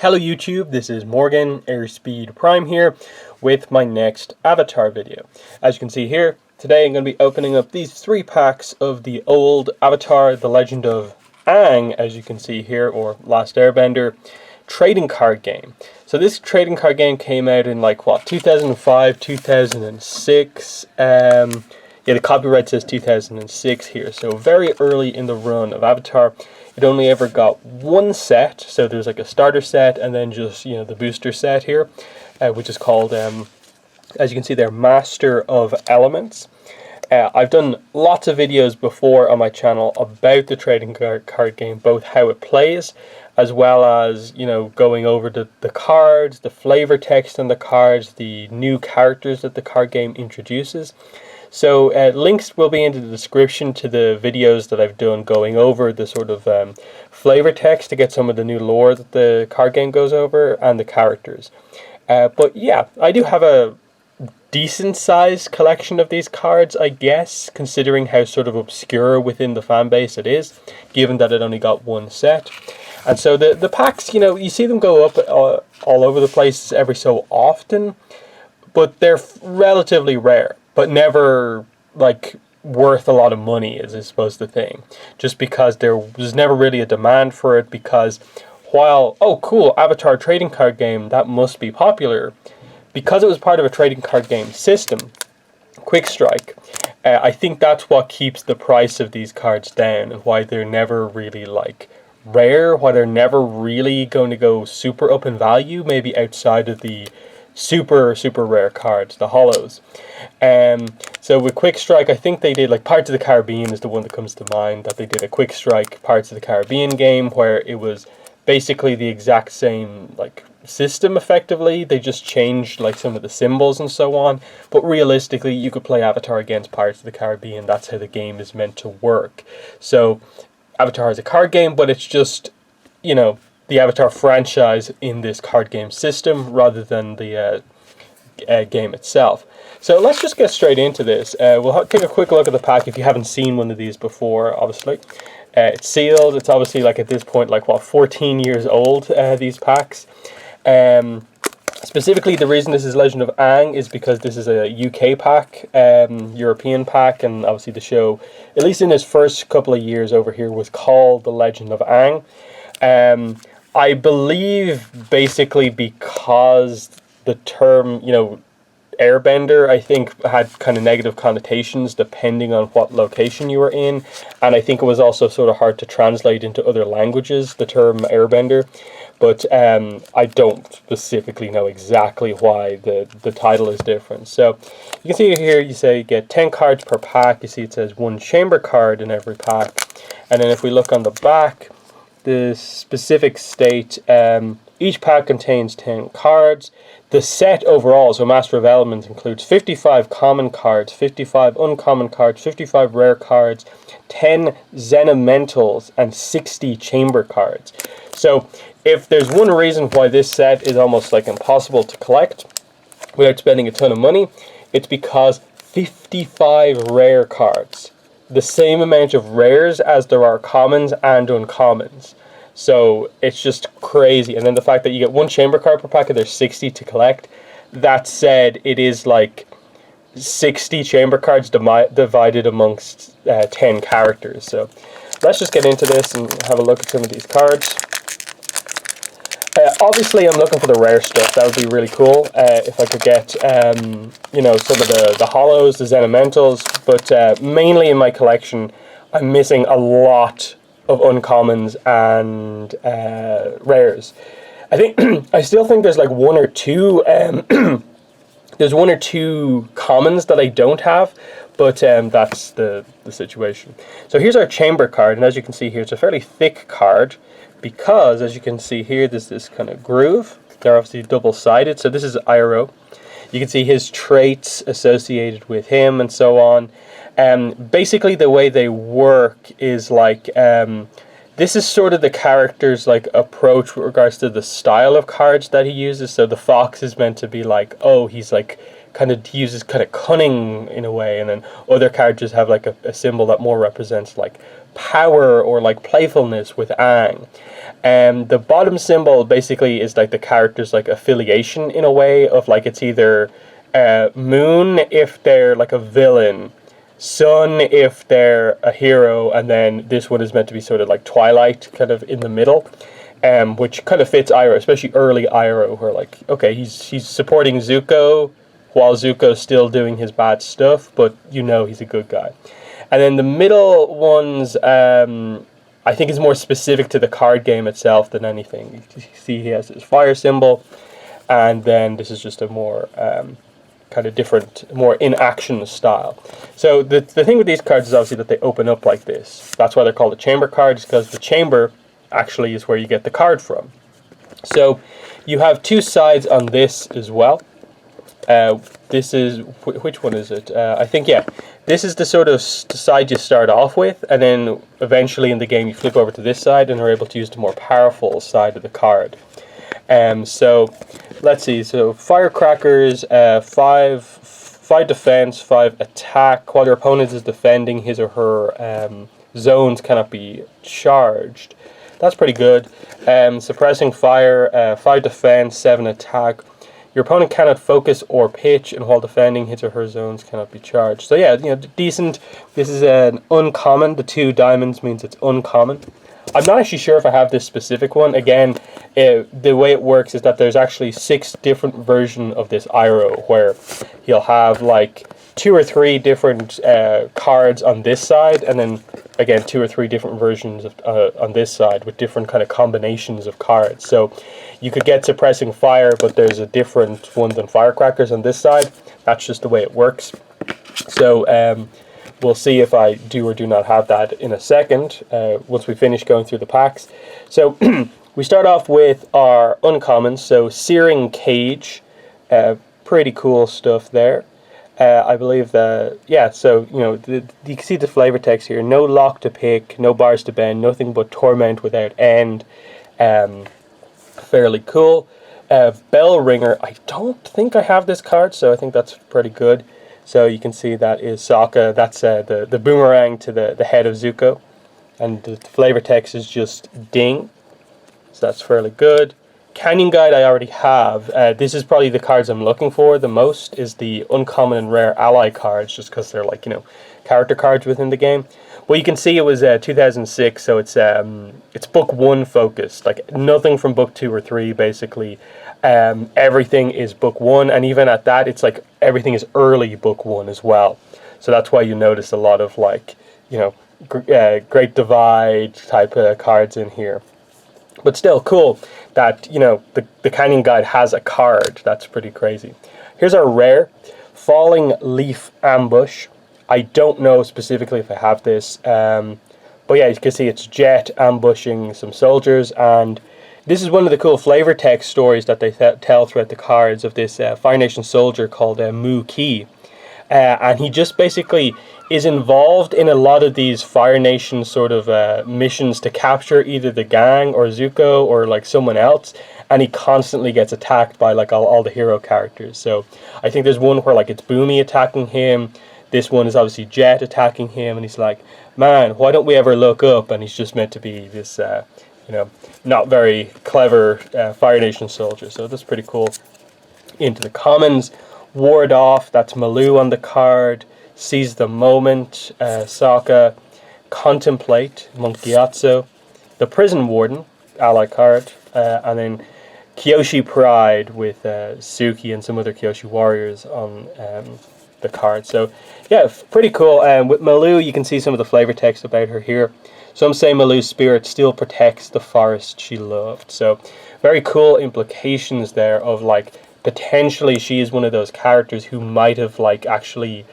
Hello YouTube, this is Morgan, Airspeed Prime here with my next Avatar video. As you can see here, today I'm going to be opening up these 3 packs of the old Avatar, The Legend of Aang, as you can see here, or Last Airbender, trading card game. So this trading card game came out in 2005, 2006, yeah, the copyright says 2006 here, so very early in the run of Avatar. It only ever got one set, so there's like a starter set and then just, the booster set here, which is called, as you can see there, Master of Elements. I've done lots of videos before on my channel about the trading card game, both how it plays, as well as, going over the cards, the flavor text on the cards, the new characters that the card game introduces. So links will be in the description to the videos that I've done going over the sort of flavor text to get some of the new lore that the card game goes over and the characters. But yeah, I do have a decent sized collection of these cards, I guess, considering how sort of obscure within the fan base it is, given that it only got one set. And so the packs, you see them go up all over the place every so often, but they're relatively rare. But never, worth a lot of money, is I suppose the thing. Just because there was never really a demand for it, because while, oh cool, Avatar trading card game, that must be popular. Because it was part of a trading card game system, Quickstrike, I think that's what keeps the price of these cards down, and why they're never really, rare, why they're never really going to go super up in value, maybe outside of the super rare cards, the holos. So with Quickstrike, I think they did, Parts of the Caribbean is the one that comes to mind, that they did a Quickstrike Parts of the Caribbean game where it was basically the exact same system effectively. They just changed some of the symbols and so on, but realistically you could play Avatar against Pirates of the Caribbean. That's how the game is meant to work. So Avatar is a card game, but it's just, the Avatar franchise in this card game system rather than the game itself. So let's just get straight into this. We'll take a quick look at the pack if you haven't seen one of these before, obviously. It's sealed. It's obviously, at this point, 14 years old, these packs. Specifically, the reason this is Legend of Aang is because this is a UK pack, European pack, and obviously the show, at least in its first couple of years over here, was called The Legend of Aang. I believe basically because the term, airbender, I think had kind of negative connotations depending on what location you were in, and I think it was also sort of hard to translate into other languages, the term airbender, but I don't specifically know exactly why the title is different. So you can see here, you get 10 cards per pack. You see it says 1 chamber card in every pack, and then if we look on the back, the specific state, each pack contains 10 cards. The set overall, so Master of Elements, includes 55 common cards, 55 uncommon cards, 55 rare cards, 10 Xenomentals, and 60 chamber cards. So if there's one reason why this set is almost impossible to collect without spending a ton of money, it's because 55 rare cards. The same amount of rares as there are commons and uncommons. So it's just crazy. And then the fact that you get 1 chamber card per pack and there's 60 to collect. That said, it is 60 chamber cards divided amongst 10 characters. So let's just get into this and have a look at some of these cards. Obviously, I'm looking for the rare stuff. That would be really cool if I could get, some of the holos, the Xenomentals. But mainly in my collection, I'm missing a lot of uncommons and rares. I think I still think there's 1 or 2. There's 1 or 2 commons that I don't have, but that's the situation. So here's our chamber card, and as you can see here, it's a fairly thick card. Because, as you can see here, there's this kind of groove. They're obviously double-sided, so this is Iroh. You can see his traits associated with him and so on. Basically, the way they work is this is sort of the character's approach with regards to the style of cards that he uses. So the fox is meant to be he's he uses kind of cunning in a way, and then other characters have a symbol that more represents power or like playfulness with Aang. And the bottom symbol basically is like the character's like affiliation in a way of like it's either Moon if they're like a villain, Sun if they're a hero, and then this one is meant to be sort of like Twilight kind of in the middle. Which kind of fits Iroh, especially early Iroh, where like, okay, he's supporting Zuko while Zuko's still doing his bad stuff, but you know he's a good guy. And then the middle ones, I think is more specific to the card game itself than anything. You see he has his fire symbol, and then this is just a more kind of different, more in-action style. So the thing with these cards is obviously that they open up like this. That's why they're called the chamber cards, because the chamber actually is where you get the card from. So you have two sides on this as well. This is, which one is it? I think, yeah, this is the sort of side you start off with, and then eventually in the game you flip over to this side and are able to use the more powerful side of the card. So let's see, so firecrackers, 5 defense, 5 attack. While your opponent is defending, his or her zones cannot be charged. That's pretty good. Suppressing fire, 5 defense, 7 attack. Your opponent cannot focus or pitch, and while defending, his or her zones cannot be charged. So yeah, you know, decent. This is an uncommon. The 2 diamonds means it's uncommon. I'm not actually sure if I have this specific one. Again, the way it works is that there's actually 6 different versions of this Iroh, where he'll have like 2 or 3 different cards on this side, and then again 2 or 3 different versions of, on this side with different kind of combinations of cards. So you could get suppressing fire, but there's a different one than firecrackers on this side. That's just the way it works. So we'll see if I do or do not have that in a second, once we finish going through the packs. So we start off with our uncommons. So Searing Cage, pretty cool stuff there. I believe that, yeah, so, you know, you can see the flavor text here. No lock to pick, no bars to bend, nothing but torment without end. Fairly cool. Bell Ringer, I don't think I have this card, so I think that's pretty good. So you can see that is Sokka. That's the boomerang to the head of Zuko. And the flavor text is just ding. So that's fairly good. Canyon Guide I already have. This is probably the cards I'm looking for the most, is the uncommon and rare ally cards, just because they're like, you know, character cards within the game. Well, you can see it was 2006, so it's book 1 focused, like nothing from book 2 or 3 basically. Everything is book 1, and even at that, it's like everything is early book 1 as well. So that's why you notice a lot of like, you know, Great Divide type of cards in here. But still cool that, you know, the Canyon Guide has a card. That's pretty crazy. Here's our rare, Falling Leaf Ambush. I don't know specifically if I have this, but yeah, you can see it's Jet ambushing some soldiers, and this is one of the cool flavor text stories that they tell throughout the cards of this Fire Nation soldier called Mu Ki. And he just basically is involved in a lot of these Fire Nation sort of missions to capture either the gang or Zuko or like someone else, and he constantly gets attacked by like all the hero characters. So I think there's one where like it's Boomy attacking him. This one is obviously Jet attacking him, and he's like, man, why don't we ever look up? And he's just meant to be this, you know, not very clever Fire Nation soldier. So that's pretty cool. Into the commons, Ward Off, that's Maloo on the card. Seize the Moment, Sokka. Contemplate, Monk Gyatso. The Prison Warden, ally card. And then Kyoshi Pride with Suki and some other Kyoshi warriors on the card. So yeah, pretty cool. With Maloo, you can see some of the flavor text about her here. Some say Maloo's spirit still protects the forest she loved. So very cool implications there of like potentially she is one of those characters who might have like actually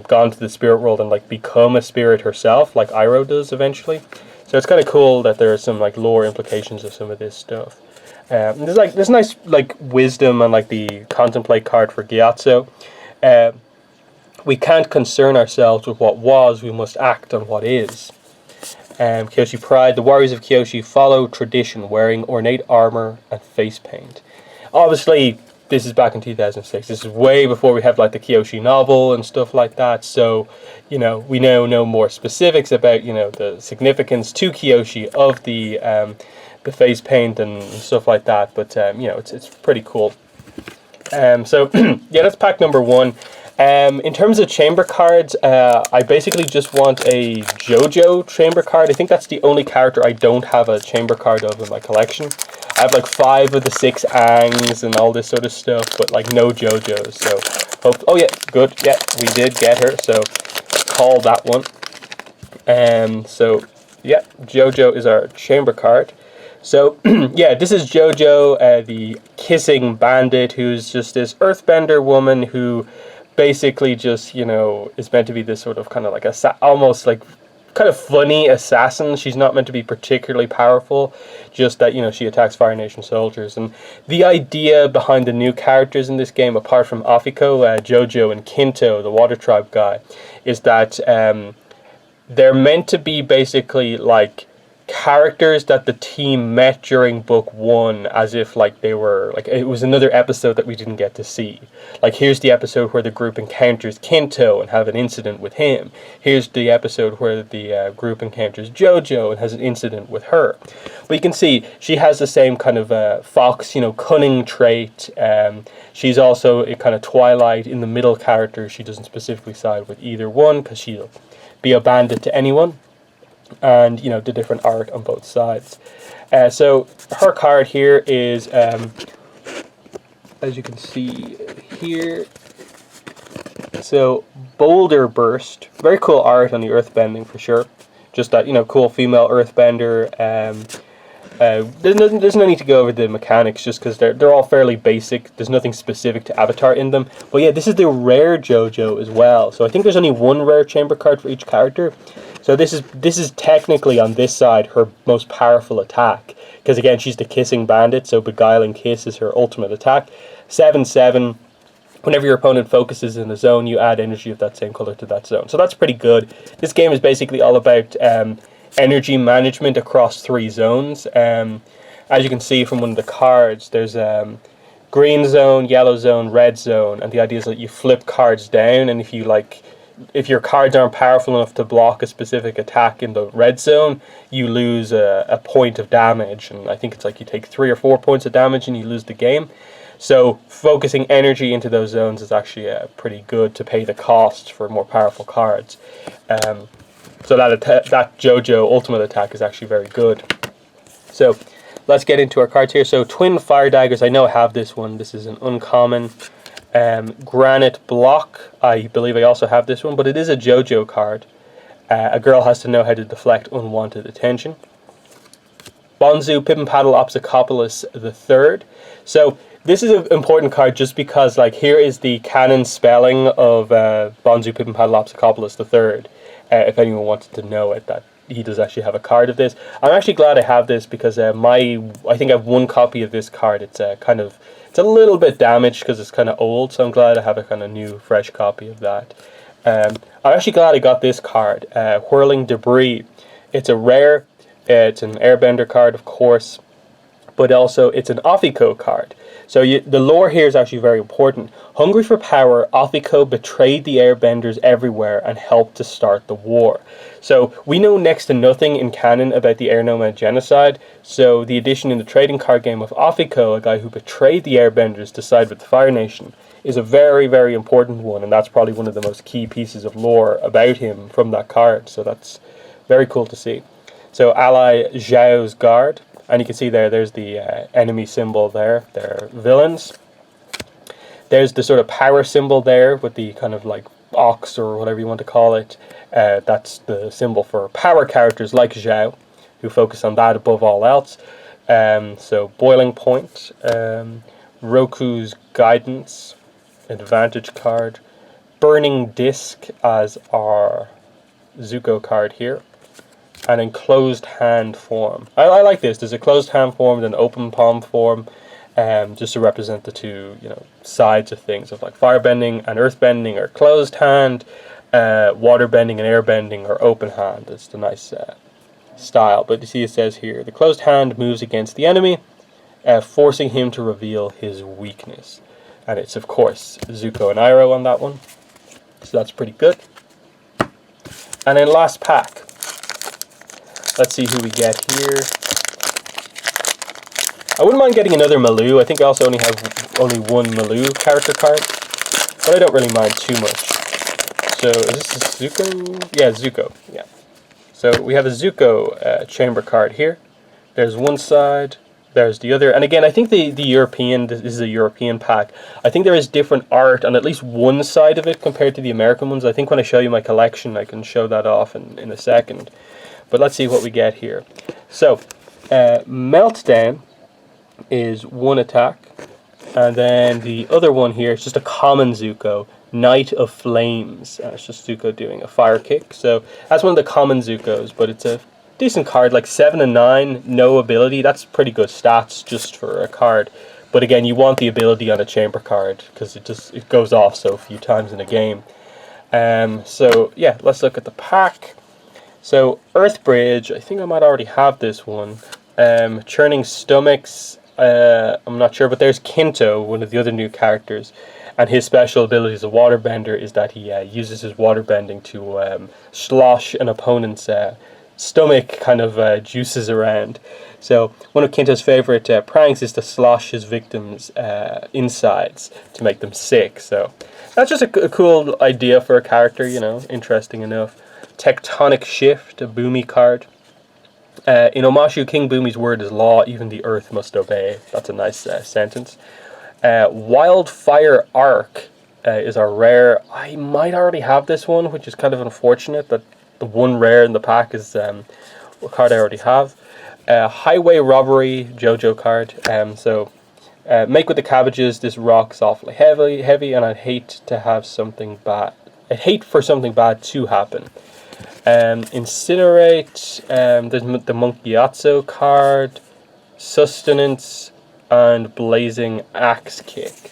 gone to the spirit world and like become a spirit herself, like Iroh does eventually. So it's kind of cool that there are some like lore implications of some of this stuff. There's nice like wisdom on like the Contemplate card for Gyatso. We can't concern ourselves with what was, we must act on what is. Kyoshi Pride, the warriors of Kyoshi follow tradition, wearing ornate armor and face paint. Obviously, this is back in 2006. This is way before we have like the Kyoshi novel and stuff like that. So, you know, we now know more specifics about, you know, the significance to Kyoshi of the face paint and stuff like that. But you know, it's pretty cool. So yeah, that's pack number 1. In terms of chamber cards, I basically just want a JoJo chamber card. I think that's the only character I don't have a chamber card of in my collection. I have like 5 of the 6 Angs and all this sort of stuff, but like no JoJos. So, oh yeah, good. Yeah, we did get her. So, call that one. So yeah, JoJo is our chamber card. So yeah, this is JoJo, the kissing bandit, who's just this earthbender woman who basically just, you know, is meant to be this sort of kind of like almost like kind of funny assassin. She's not meant to be particularly powerful, just that, you know, she attacks Fire Nation soldiers. And the idea behind the new characters in this game, apart from Afiko, Jojo, and Kinto, the Water Tribe guy, is that they're meant to be basically like characters that the team met during book 1, as if like they were like it was another episode that we didn't get to see. Like, here's the episode where the group encounters Kinto and have an incident with him. Here's the episode where the group encounters Jojo and has an incident with her. But you can see she has the same kind of fox, you know, cunning trait. She's also a kind of Twilight in the middle character. She doesn't specifically side with either one because she'll be a bandit to anyone. And, you know, the different art on both sides. So her card here is, as you can see here, so Boulder Burst. Very cool art on the earthbending for sure. Just that, you know, cool female earthbender. There's no need to go over the mechanics just because they're all fairly basic. There's nothing specific to Avatar in them. But yeah, this is the rare JoJo as well. So I think there's only 1 rare chamber card for each character. So this is technically on this side her most powerful attack, because again she's the kissing bandit, so Beguiling Kiss is her ultimate attack. 7/7. Whenever your opponent focuses in a zone, you add energy of that same color to that zone. So that's pretty good. This game is basically all about energy management across 3 zones. As you can see from one of the cards, there's green zone, yellow zone, red zone, and the idea is that you flip cards down, and if your cards aren't powerful enough to block a specific attack in the red zone, you lose a point of damage. And I think it's like you take 3 or 4 points of damage and you lose the game. So focusing energy into those zones is actually pretty good to pay the cost for more powerful cards. So that JoJo ultimate attack is actually very good. So let's get into our cards here. So Twin Fire Daggers, I know I have this one. This is an uncommon. Granite Block, I believe I also have this one, but it is a JoJo card. A girl has to know how to deflect unwanted attention. Bonzu Pip and Paddle Opsicopolis III. So this is an important card just because, like, here is the canon spelling of Bonzu Pip and Paddle Opsicopolis III. If anyone wanted to know it, that he does actually have a card of this. I'm actually glad I have this because I think I have 1 copy of this card. It's it's a little bit damaged because it's kind of old, so I'm glad I have a kind of new, fresh copy of that. I'm actually glad I got this card, Whirling Debris. It's a rare, it's an airbender card, of course, but also it's an Afiko card. So the lore here is actually very important. Hungry for power, Afiko betrayed the airbenders everywhere and helped to start the war. So we know next to nothing in canon about the Air Nomad genocide, so the addition in the trading card game of Afiko, a guy who betrayed the airbenders to side with the Fire Nation, is a very, very important one, and that's probably one of the most key pieces of lore about him from that card, so that's very cool to see. So ally Zhao's Guard, and you can see there's the enemy symbol there, they're villains. There's the sort of power symbol there with the kind of like ox or whatever you want to call it. That's the symbol for power characters like Zhao, who focus on that above all else. So Boiling Point, Roku's Guidance, Advantage card, Burning Disc as our Zuko card here, and in Closed Hand form. I like this. There's a closed hand form and an open palm form, just to represent the 2, sides of things, of like firebending and earthbending or closed hand, waterbending and airbending or open hand. It's the nice style. But you see it says here, the closed hand moves against the enemy, forcing him to reveal his weakness. And it's, of course, Zuko and Iroh on that one. So that's pretty good. And then last pack. Let's see who we get here. I wouldn't mind getting another Maloo. I think I also only have one Maloo character card, but I don't really mind too much. So is this a Zuko? Yeah, Zuko. Yeah. So we have a Zuko chamber card here. There's one side. There's the other. And again, I think this is a European pack. I think there is different art on at least one side of it compared to the American ones. I think when I show you my collection, I can show that off in a second. But let's see what we get here. So, Meltdown is one attack, and then the other one here is just a common Zuko, Knight of Flames. It's just Zuko doing a fire kick. So that's one of the common Zukos, but it's a decent card, like 7 and 9, no ability. That's pretty good stats just for a card. But again, you want the ability on a chamber card because it goes off so few times in a game. So yeah, let's look at the pack. So Earthbridge, I think I might already have this one. Churning Stomachs, I'm not sure, but there's Kinto, one of the other new characters, and his special ability as a waterbender is that he uses his waterbending to slosh an opponent's stomach kind of juices around. So one of Kinto's favorite pranks is to slosh his victims' insides to make them sick. So that's just a cool idea for a character, you know, interesting enough. Tectonic Shift, a Boomy card. In Omashu, King Boomy's word is law, even the earth must obey. That's a nice sentence. Wildfire Arc is our rare. I might already have this one, which is kind of unfortunate that the one rare in the pack is a card I already have. Highway Robbery, JoJo card. So make with the cabbages, this rock's awfully heavy, and I'd hate to have something bad. I'd hate for something bad to happen. Incinerate, there's the Monkeyatsu card, Sustenance, and Blazing Axe Kick.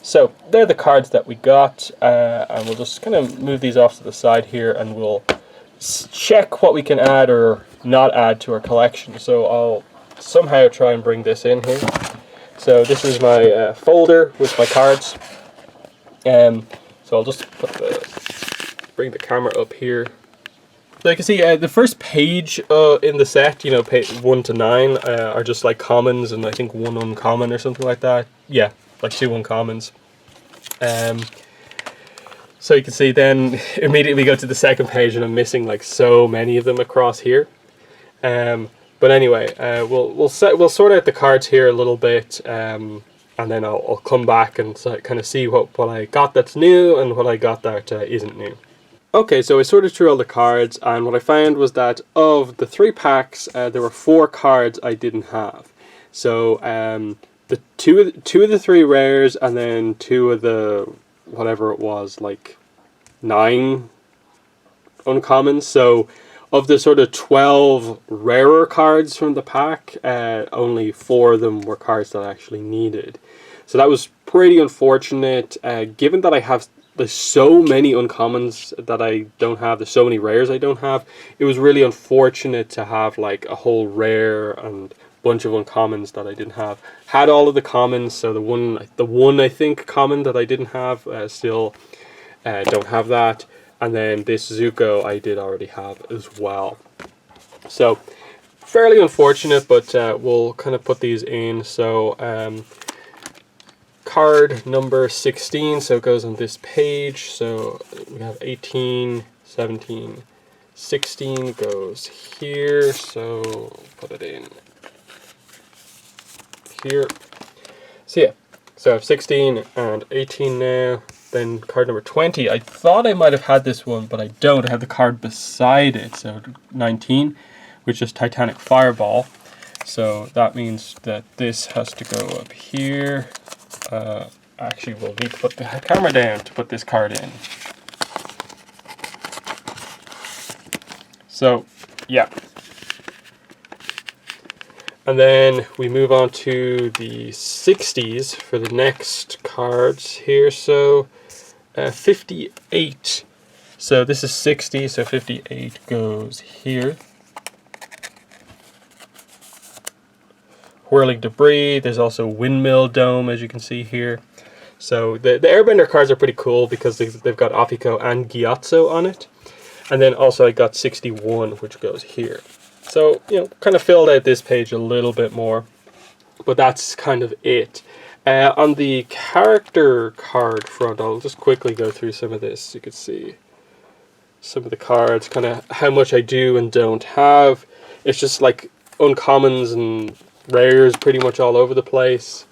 So they're the cards that we got, and we'll just kind of move these off to the side here, and we'll check what we can add or not add to our collection. So I'll somehow try and bring this in here. So this is my folder with my cards. So I'll just bring the camera up here. So you can see the first page in the set, you know, page 1 to 9 are just like commons, and I think 1 uncommon or something like that. Yeah, like 2 uncommons. So you can see then immediately go to the second page, and I'm missing like so many of them across here. But anyway, we'll sort out the cards here a little bit, and then I'll come back and kind of see what I got that's new and what I got that isn't new. Okay, so I sorted through all the cards, and what I found was that of the 3 packs, there were 4 cards I didn't have. So the two of the 3 rares, and then 2 of the whatever it was, like 9 uncommons. So of the sort of 12 rarer cards from the pack, only 4 of them were cards that I actually needed. So that was pretty unfortunate, given that I have there's so many uncommons that I don't have, there's so many rares I don't have. It was really unfortunate to have like a whole rare and bunch of uncommons that I didn't have. Had all of the commons, so the one I think common that I didn't have, still don't have that. And then this Zuko I did already have as well. So fairly unfortunate, but we'll kind of put these in. So card number 16, so it goes on this page. So we have 18, 17, 16 goes here, so put it in here. So yeah, so I have 16 and 18 now. Then card number 20, I thought I might have had this one, but I don't. I have the card beside it, so 19, which is Titanic Fireball. So that means that this has to go up here. Actually, we'll need to put the camera down to put this card in. So, yeah. And then we move on to the 60s for the next cards here. So, 58. So this is 60, so 58 goes here. Whirling Debris, there's also Windmill Dome, as you can see here. So the Airbender cards are pretty cool because they've got Afiko and Gyatso on it. And then also I got 61, which goes here. So, you know, kind of filled out this page a little bit more. But that's kind of it. On the character card front, I'll just quickly go through some of this. You can see some of the cards, kind of how much I do and don't have. It's just like uncommons and rares pretty much all over the place.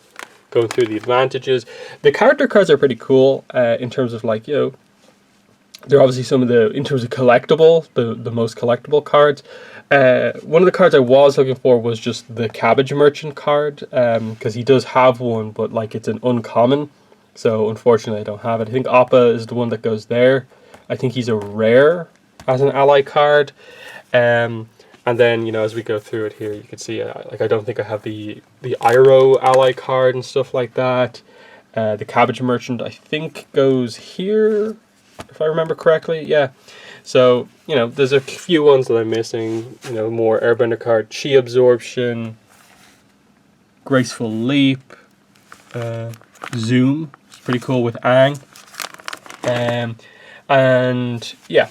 Going through the advantages. The character cards are pretty cool in terms of like, you know, they're obviously some of the, in terms of collectible, the most collectible cards. One of the cards I was looking for was just the Cabbage Merchant card, because he does have one, but like it's an uncommon, so unfortunately I don't have it. I think Appa is the one that goes there. I think he's a rare as an ally card. And then, you know, as we go through it here, you can see like I don't think I have the Iroh ally card and stuff like that. The Cabbage Merchant I think goes here, if I remember correctly. Yeah. So, you know, there's a few ones that I'm missing. You know, more Airbender card, Chi Absorption, Graceful Leap, Zoom. It's pretty cool with Aang. And yeah,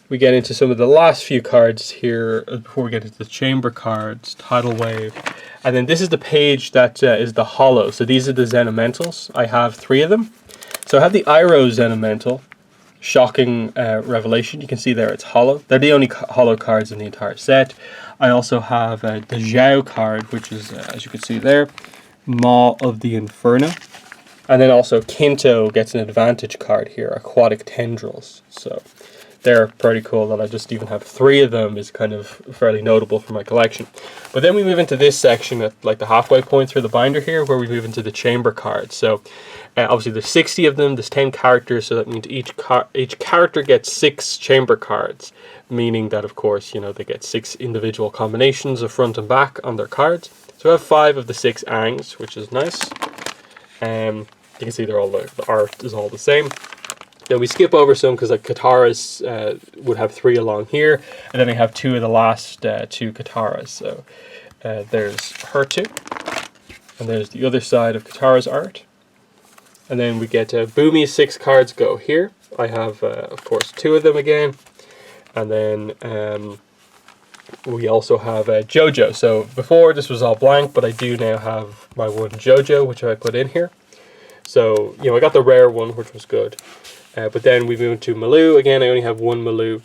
we get into some of the last few cards here before we get into the chamber cards, Tidal Wave. And then this is the page that is the holo. So these are the Xenomentals. I have 3 of them. So I have the Iroh Xenomental. Shocking revelation. You can see there it's holo. They're the only holo cards in the entire set. I also have the Zhao card, which is, as you can see there, Maw of the Inferno. And then also Kinto gets an advantage card here, Aquatic Tendrils. So they're pretty cool. That I just even have 3 of them is kind of fairly notable for my collection. But then we move into this section at like the halfway point through the binder here, where we move into the chamber cards. So obviously there's 60 of them, there's 10 characters, so that means each character gets 6 chamber cards, meaning that of course, you know, they get 6 individual combinations of front and back on their cards. So I have 5 of the 6 Aangs, which is nice. You can see they're all the art is all the same. Then we skip over some because like Kataras would have 3 along here, and then I have 2 of the last 2 Kataras. So there's her 2, and there's the other side of Katara's art. And then we get Boomy's 6 cards go here. I have, of course, 2 of them again. And then we also have JoJo. So before this was all blank, but I do now have my one JoJo, which I put in here. So, you know, I got the rare one, which was good. But then we move to Maloo. Again, I only have one Maloo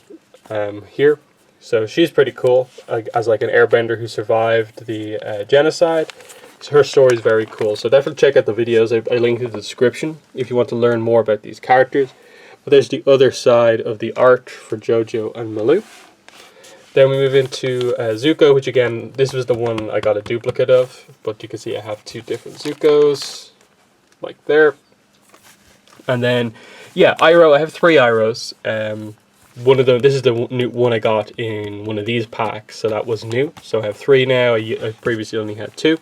here. So she's pretty cool, as like an airbender who survived the genocide. Her story is very cool, so definitely check out the videos. I linked in the description if you want to learn more about these characters. But there's the other side of the art for JoJo and Maloo. Then we move into Zuko, which again, this was the one I got a duplicate of, but you can see I have 2 different Zukos, like there. And then, yeah, Iroh, I have 3 Irohs. One of them, this is the new one I got in one of these packs, so that was new. So I have 3 now, I previously only had 2.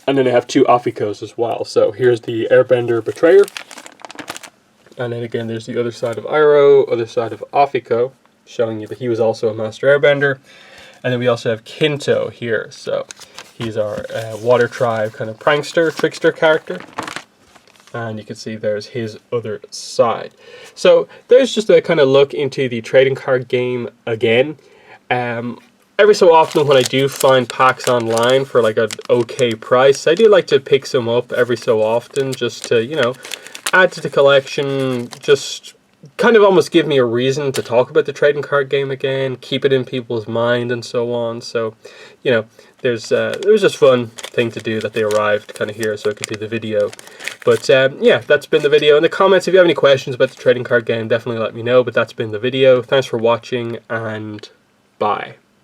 And then I have 2 Afikos as well. So here's the Airbender Betrayer. And then again, there's the other side of Iroh, other side of Afiko, showing you that he was also a Master Airbender. And then we also have Kinto here. So he's our Water Tribe kind of prankster, trickster character. And you can see there's his other side. So there's just a kind of look into the trading card game again. Every so often when I do find packs online for like an okay price, I do like to pick some up every so often just to, you know, add to the collection, just kind of almost give me a reason to talk about the trading card game again, keep it in people's mind and so on. So, you know, it was just fun thing to do that they arrived kind of here so I could do the video. But yeah, that's been the video. In the comments, if you have any questions about the trading card game, definitely let me know. But that's been the video. Thanks for watching, and bye.